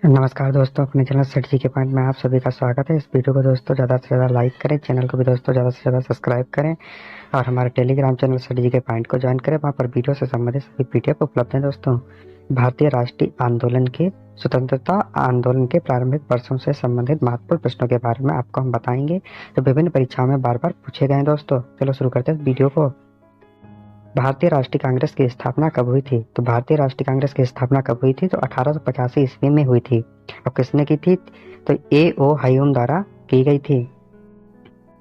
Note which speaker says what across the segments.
Speaker 1: नमस्कार दोस्तों, अपने चैनल स्ट्रेटजी के पॉइंट में आप सभी का स्वागत है। इस वीडियो को दोस्तों ज़्यादा से ज़्यादा लाइक करें, चैनल को भी दोस्तों ज़्यादा से ज़्यादा सब्सक्राइब करें और हमारे टेलीग्राम चैनल स्ट्रेटजी के पॉइंट को ज्वाइन करें। वहाँ पर वीडियो से संबंधित सभी पीडीएफ उपलब्ध हैं। दोस्तों, भारतीय राष्ट्रीय आंदोलन के स्वतंत्रता आंदोलन के प्रारंभिक वर्षों से संबंधित महत्वपूर्ण प्रश्नों के बारे में आपको हम बताएंगे, जो विभिन्न परीक्षाओं में बार बार पूछे गए हैं। दोस्तों, चलो शुरू करते हैं इस वीडियो को। भारतीय राष्ट्रीय कांग्रेस की स्थापना कब हुई थी? तो भारतीय राष्ट्रीय कांग्रेस की स्थापना कब हुई थी? तो 1885 ईस्वी में हुई थी। और किसने की थी? तो ए.ओ. ह्यूम द्वारा की गई थी।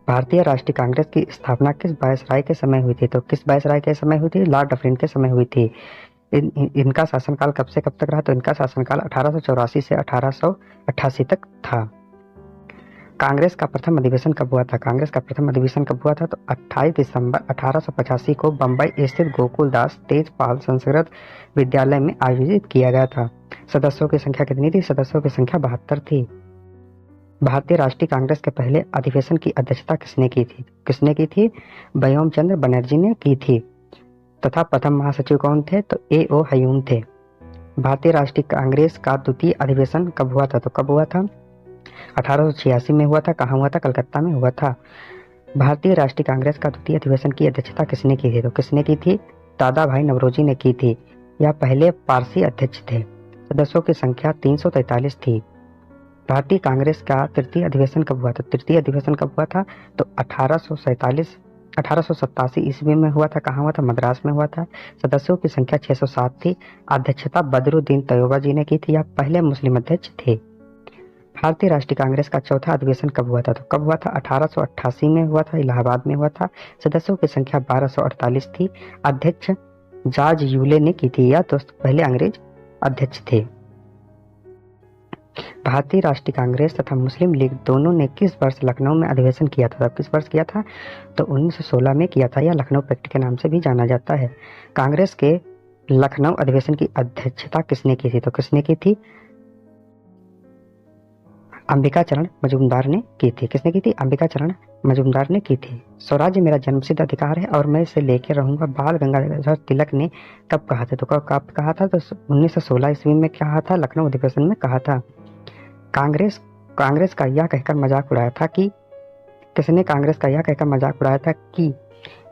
Speaker 1: भारतीय राष्ट्रीय कांग्रेस की स्थापना किस वायसराय के समय हुई थी? तो किस वायसराय के समय हुई थी? लॉर्ड डफरिन के समय हुई थी। इनका शासनकाल कब से कब तक रहा? तो इनका शासनकाल 1884 से 1888 तक था। कांग्रेस का प्रथम अधिवेशन कब हुआ था? कांग्रेस का प्रथम अधिवेशन कब हुआ था? तो 28 दिसंबर 1885 को बम्बई स्थित गोकुलदास तेजपाल संस्कृत विद्यालय में आयोजित किया गया था। सदस्यों की संख्या कितनी थी? सदस्यों की संख्या 72 थी। भारतीय राष्ट्रीय कांग्रेस के पहले अधिवेशन की अध्यक्षता किसने की थी? किसने की थी? व्योम चंद्र बनर्जी ने की थी। तथा प्रथम महासचिव कौन थे? तो ए.ओ. ह्यूम थे। भारतीय राष्ट्रीय कांग्रेस का द्वितीय अधिवेशन कब हुआ था? तो कब हुआ था? 1886 में हुआ था। कहाँ हुआ था? कलकत्ता में हुआ था। भारतीय राष्ट्रीय कांग्रेस का द्वितीय अधिवेशन की अध्यक्षता किसने की थी? तो किसने की थी? दादा भाई नवरोजी ने की थी। यह पहले पारसी अध्यक्ष थे। सदस्यों की संख्या 343 थी। भारतीय कांग्रेस का तृतीय अधिवेशन कब हुआ था? तृतीय अधिवेशन कब हुआ था? तो 1887 ईस्वी में हुआ था। कहाँ हुआ था? मद्रास में हुआ था। सदस्यों की संख्या 607 थी। अध्यक्षता बदरुद्दीन तैयबा जी ने की थी। यह पहले मुस्लिम अध्यक्ष थे। भारतीय राष्ट्रीय कांग्रेस का चौथा अधिवेशन कब हुआ था? तो कब हुआ था? 1888 में हुआ था। इलाहाबाद में हुआ था। सदस्यों की संख्या 1248 थी। अध्यक्ष जॉर्ज यूले ने की थी। यह दोस्त पहले अंग्रेज अध्यक्ष थे। भारतीय राष्ट्रीय कांग्रेस तथा मुस्लिम लीग दोनों ने किस वर्ष लखनऊ में अधिवेशन किया था? किस वर्ष किया था? तो 1916 में किया था। यह लखनऊ पैक्ट के नाम से भी जाना जाता है। कांग्रेस के लखनऊ अधिवेशन की अध्यक्षता किसने की थी? तो किसने की थी? अंबिका चरण मजूमदार ने की थी। किसने की थी? अंबिका चरण मजूमदार ने की थी। स्वराज्य मेरा जन्मसिद्ध अधिकार है और मैं इसे लेकर रहूंगा, बाल गंगाधर तिलक ने कब कहा था? तो कब कहा था? तो 1916 ईस्वी में कहा था, लखनऊ अधिवेशन में कहा था। कांग्रेस का यह कहकर मजाक उड़ाया था कि किसने कांग्रेस का यह कहकर मजाक उड़ाया था कि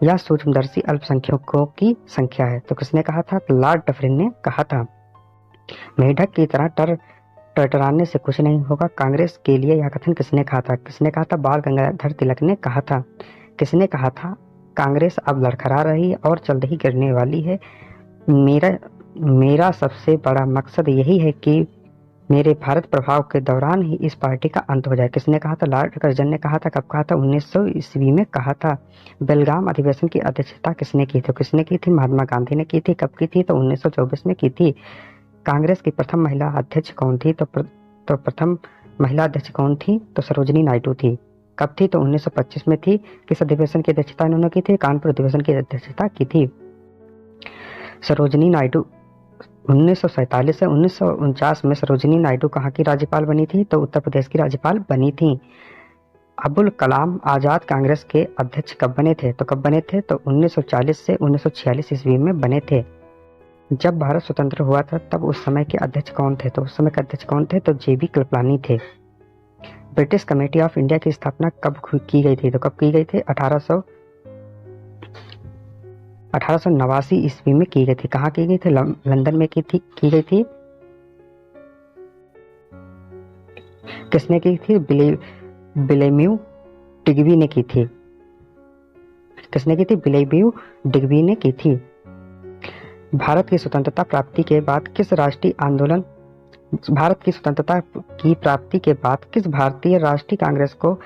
Speaker 1: यह सूक्ष्मदर्शी अल्पसंख्यकों की संख्या है? तो किसने कहा था? लॉर्ड डफरिन ने कहा था। मेढक की तरह टरटराने से कुछ नहीं होगा, कांग्रेस के लिए यह कथन किसने कहा था? किसने कहा था? बाल गंगाधर तिलक ने कहा था। किसने कहा था? कांग्रेस अब लड़खड़ा रही है और जल्द ही गिरने वाली है। मेरा सबसे बड़ा मकसद यही है कि मेरे भारत प्रभाव के दौरान ही इस पार्टी का अंत हो जाए। किसने कहा था? लॉर्ड कर्जन ने कहा था। कब कहा था? 1900 ईस्वी में कहा था। बेलगाम अधिवेशन की अध्यक्षता किसने की थी? किसने की थी? महात्मा गांधी ने की थी। कब की थी? तो 1924 में की थी। कांग्रेस की प्रथम महिला अध्यक्ष कौन थी? तो प्रथम महिला अध्यक्ष कौन थी? तो सरोजनी नायडू थी। कब थी? तो 1925 में थी। किस अधिवेशन की अध्यक्षता इन्होंने की थी? कानपुर अधिवेशन की अध्यक्षता की थी। सरोजनी नायडू 1947 से 1949 में सरोजनी नायडू कहाँ की राज्यपाल बनी थी? तो उत्तर प्रदेश की राज्यपाल बनी थी। अबुल कलाम आजाद कांग्रेस के अध्यक्ष कब बने थे? तो कब बने थे? तो 1940 से 1946 ईस्वी में बने थे। जब भारत स्वतंत्र हुआ था तब उस समय के अध्यक्ष कौन थे? तो उस समय के अध्यक्ष कौन थे? तो जे.बी. कृपलानी थे। ब्रिटिश कमेटी ऑफ इंडिया की स्थापना कब की गई थी? तो कब की गई थी? 1889 ईस्वी में की गई थी। कहाँ की गई थी? लंदन में की गई थी। किसने की थी? बिलेम्यू डिग्बी ने की थी। किसने की थी? बिलेम्यू डिग्बी ने की थी। भारत की स्वतंत्रता प्राप्ति के बाद किस भारतीय राष्ट्रीय कांग्रेस को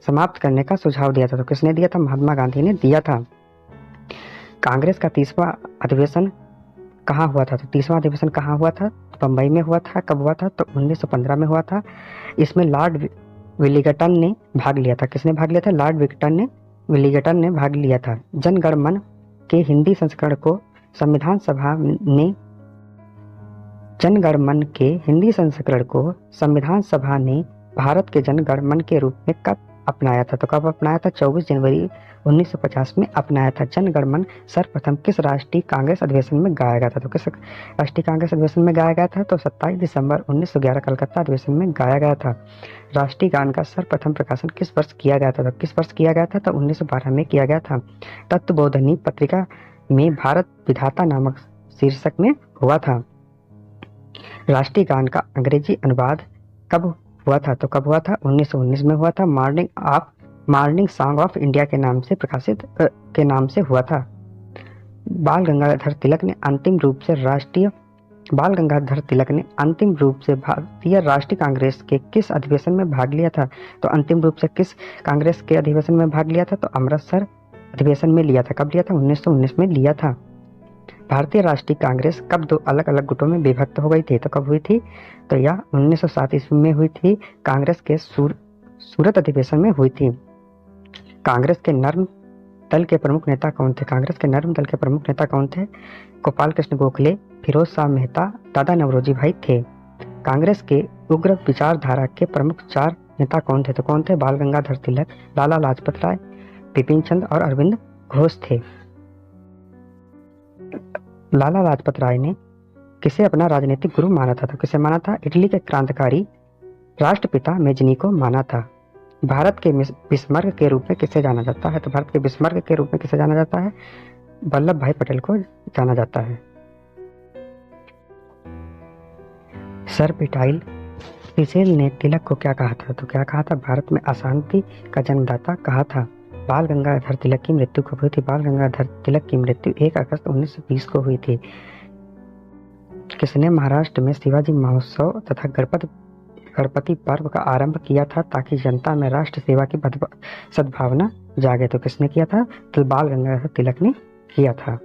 Speaker 1: समाप्त करने का सुझाव दिया था? तो किसने दिया था? महात्मा गांधी ने दिया था। कांग्रेस का 30वां अधिवेशन कहाँ हुआ था? तो 30वां अधिवेशन कहाँ हुआ था? बंबई में हुआ था। कब हुआ था? तो 1915 में हुआ था। इसमें लॉर्ड विलिंगटन ने भाग लिया था। किसने भाग लिया था? लॉर्ड विलिंगटन ने भाग लिया था। जनगणमन के हिंदी संस्करण को संविधान सभा ने भारत के जनगणमन के रूप में कब अपनाया था? तो कब अपनाया था? 24 जनवरी 1950 में अपनाया था। जन गण मन सर्वप्रथम किस राष्ट्रीय कांग्रेस अधिवेशन में गाया गया था? तो किस राष्ट्रीय कांग्रेस अधिवेशन में गाया गया था? तो 27 दिसंबर 1911 कलकत्ता अधिवेशन में गाया गया था। राष्ट्रीय गान का सर्वप्रथम प्रकाशन किस वर्ष किया गया था? तो किस वर्ष किया गया था? तो 1912 में किया गया था। तत्वबोधिनी पत्रिका में भारत विधाता नामक शीर्षक में हुआ था। राष्ट्रीय गान का अंग्रेजी अनुवाद कब हुआ था? तो कब हुआ था? 1919 में हुआ था। मॉर्निंग सॉन्ग ऑफ इंडिया के नाम से हुआ था। बाल गंगाधर तिलक ने अंतिम रूप से भारतीय राष्ट्रीय कांग्रेस के किस अधिवेशन में भाग लिया था? तो अंतिम रूप से किस कांग्रेस के अधिवेशन में भाग लिया था? तो अमृतसर अधिवेशन में लिया था। कब लिया था? 1919 में लिया था। भारतीय राष्ट्रीय कांग्रेस कब दो अलग अलग गुटों में विभक्त हो गई थी? तो कब हुई थी? तो यह 1907 ईस्वी में हुई थी। कांग्रेस के सूरत अधिवेशन में हुई थी। कांग्रेस के नर्म दल के प्रमुख नेता कौन थे? कांग्रेस के नर्म दल के प्रमुख नेता कौन थे? गोपाल कृष्ण गोखले, फिरोज शाह मेहता, दादा नवरोजी भाई थे। कांग्रेस के उग्र विचारधारा के प्रमुख 4 नेता कौन थे? तो कौन थे? बाल गंगाधर तिलक, लाला लाजपत राय, बिपिन चंद्र और अरविंद घोष थे। लाला लाजपत राय ने किसे अपना राजनीतिक गुरु माना था? तो किसे माना था? इटली के क्रांतिकारी राष्ट्रपिता मेजनी को माना था। भारत के बिस्मार्क के रूप में किसे जाना जाता है? तो भारत के बिस्मार्क के रूप में किसे जाना जाता है? वल्लभ भाई पटेल को जाना जाता है। सर पिटाइल पिसेल ने तिलक को क्या कहा था? तो क्या कहा था? भारत में अशांति का जन्मदाता कहा था। बाल गंगाधर तिलक की मृत्यु कब हुई थी? बाल गंगाधर तिलक की मृत्यु 1 अगस्त 1920 को हुई थी। किसने महाराष्ट्र में शिवाजी महोत्सव तथा गणपति पर्व का आरंभ किया था ताकि जनता में राष्ट्र सेवा की सद्भावना जागे? तो किसने किया था? तो बाल गंगाधर तिलक ने किया था।